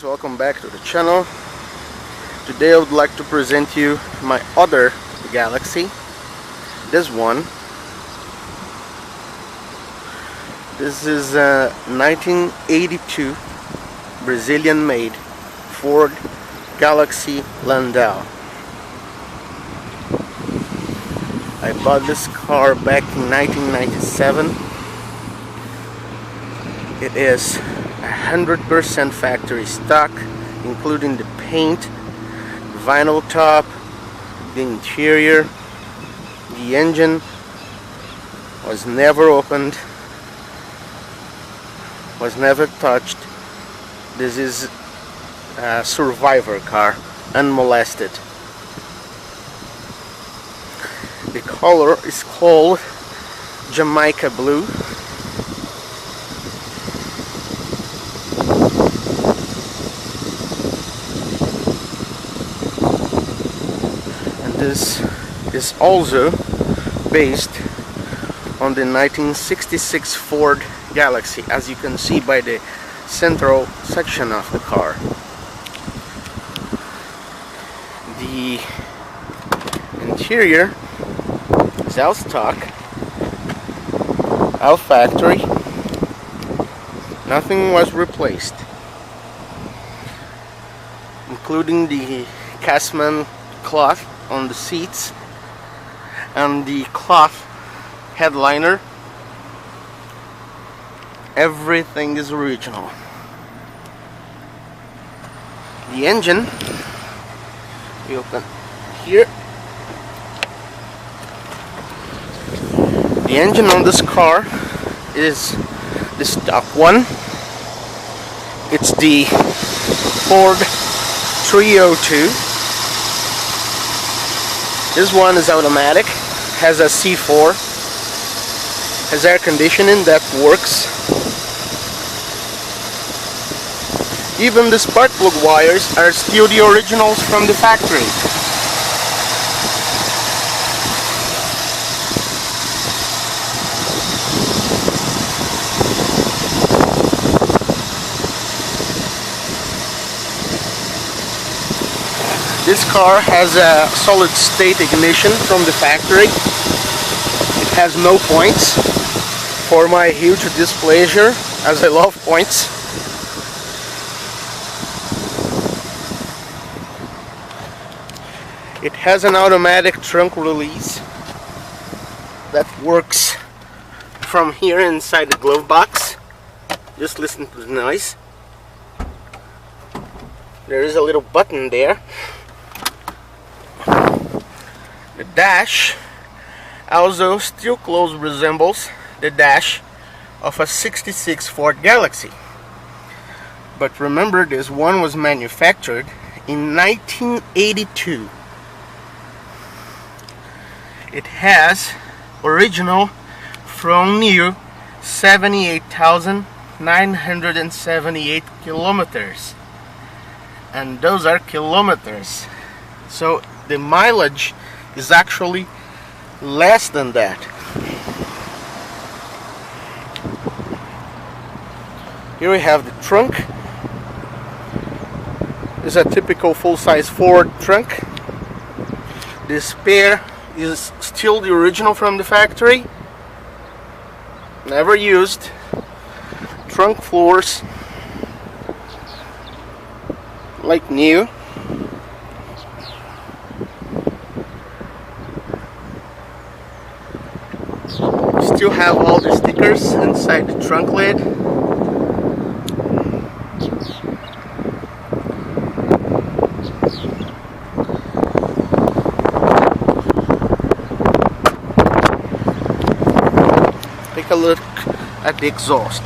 welcome back to the channel. Today I would like to present you my other Galaxie. This one. This is a 1982 Brazilian made Ford Galaxie Landau. I bought this car back in 1997. It is 100% factory stock, including the paint, vinyl top, the interior. The engine was never opened, was never touched. This is a survivor car, unmolested. The color is called Jamaica Blue. This is also based on the 1966 Ford Galaxie, as you can see by the central section of the car. The interior is out stock, out factory. Nothing was replaced, including the Cashman cloth on the seats and the cloth headliner. Everything is original. The engine, we open here. The engine on this car is the stock one. It's the Ford 302. This one is automatic, has a C4, has air conditioning that works. Even the spark plug wires are still the originals from the factory. This car has a solid state ignition from the factory. It has no points, for my huge displeasure, as I love points. It has an automatic trunk release that works from here inside the glove box. Just listen to the noise. There is a little button there. The dash also still close resembles the dash of a 66 Ford Galaxie. But remember, this one was manufactured in 1982. It has original from new 78,978 kilometers. And those are kilometers. So the mileage is actually less than that. Here we have the trunk. It's a typical full-size Ford trunk. The spare is still the original from the factory, never used. Trunk floors like new. Still have all the stickers inside the trunk lid. Take a look at the exhaust.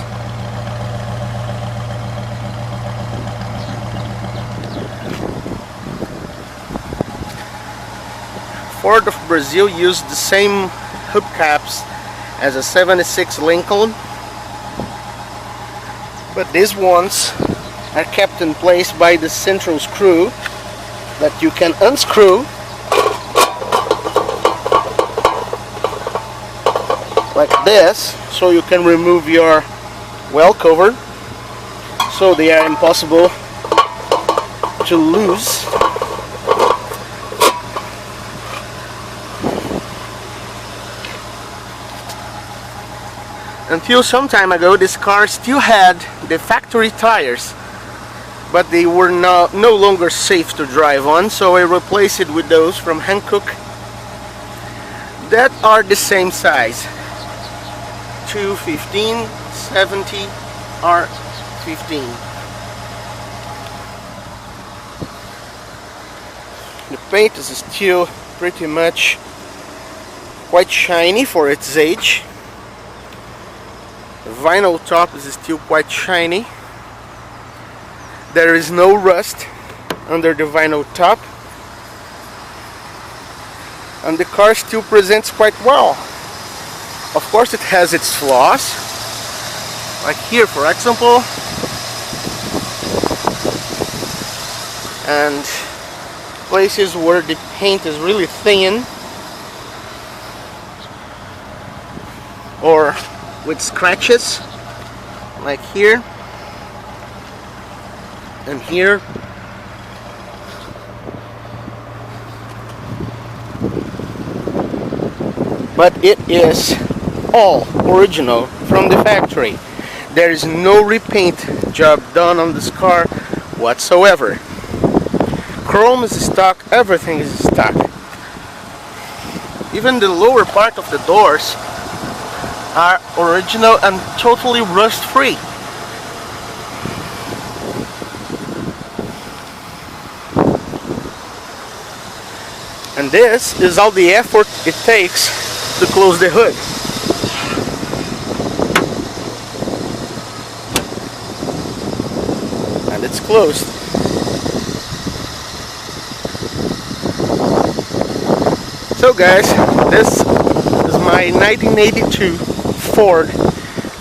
Ford of Brazil used the same hubcaps as a 76 Lincoln, but these ones are kept in place by the central screw that you can unscrew like this, so you can remove your well cover, so they are impossible too loose. Until some time ago, this car still had the factory tires, but they were no longer safe to drive on, so I replaced it with those from Hankook that are the same size, 215 70 R15. The paint is still pretty much quite shiny for its age. The vinyl top is still quite shiny. There is no rust under the vinyl top, and the car still presents quite well. Of course it has its flaws, like here for example, and places where the paint is really thin or with scratches, like here and here. But it is all original from the factory. There is no repaint job done on this car whatsoever. Chrome is stock, everything is stock. Even the lower part of the doors are original and totally rust free. And this is all the effort it takes to close the hood. And it's closed. So guys, this is my 1982 Ford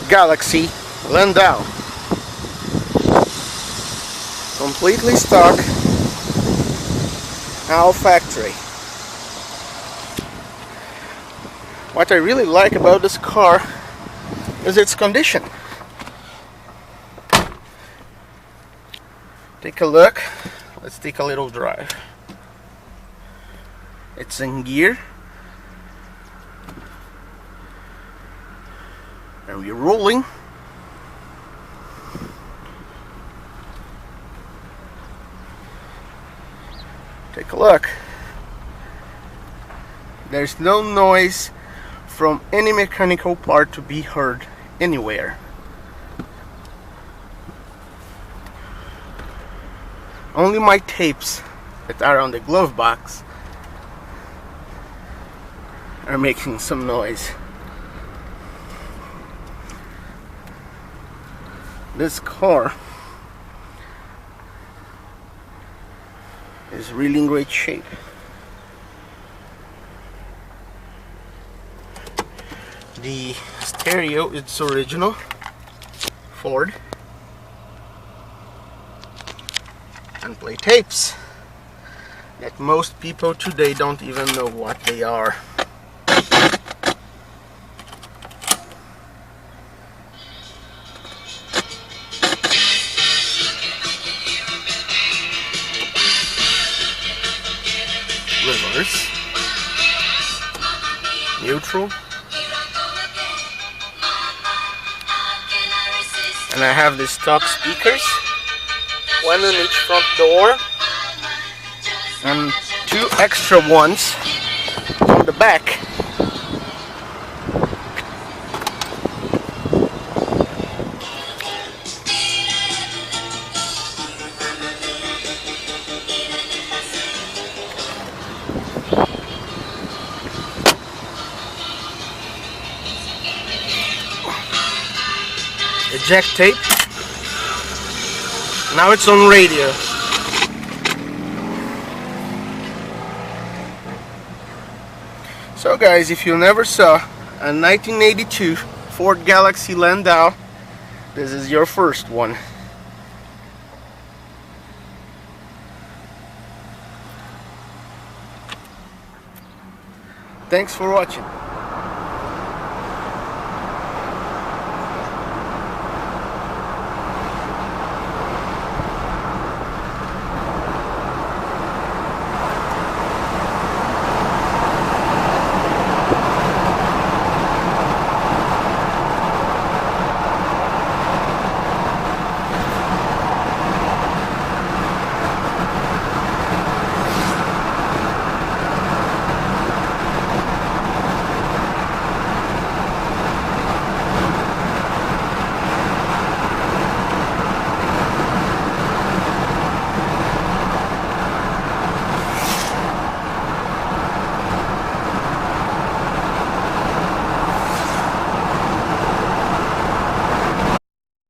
Galaxie Landau. Completely stock, all factory. What I really like about this car is its condition. Take a look. Let's take a little drive. It's in gear. And we're rolling. Take a look. There's no noise from any mechanical part to be heard anywhere. Only my tapes that are on the glove box are making some noise. This car is really in great shape. The stereo is original Ford, and play tapes that most people today don't even know what they are. Reverse, neutral, and I have the stock speakers, one on each front door and two extra ones on the back. Eject tape. Now it's on radio. So guys, if you never saw a 1982 Ford Galaxie Landau, this is your first one. Thanks for watching.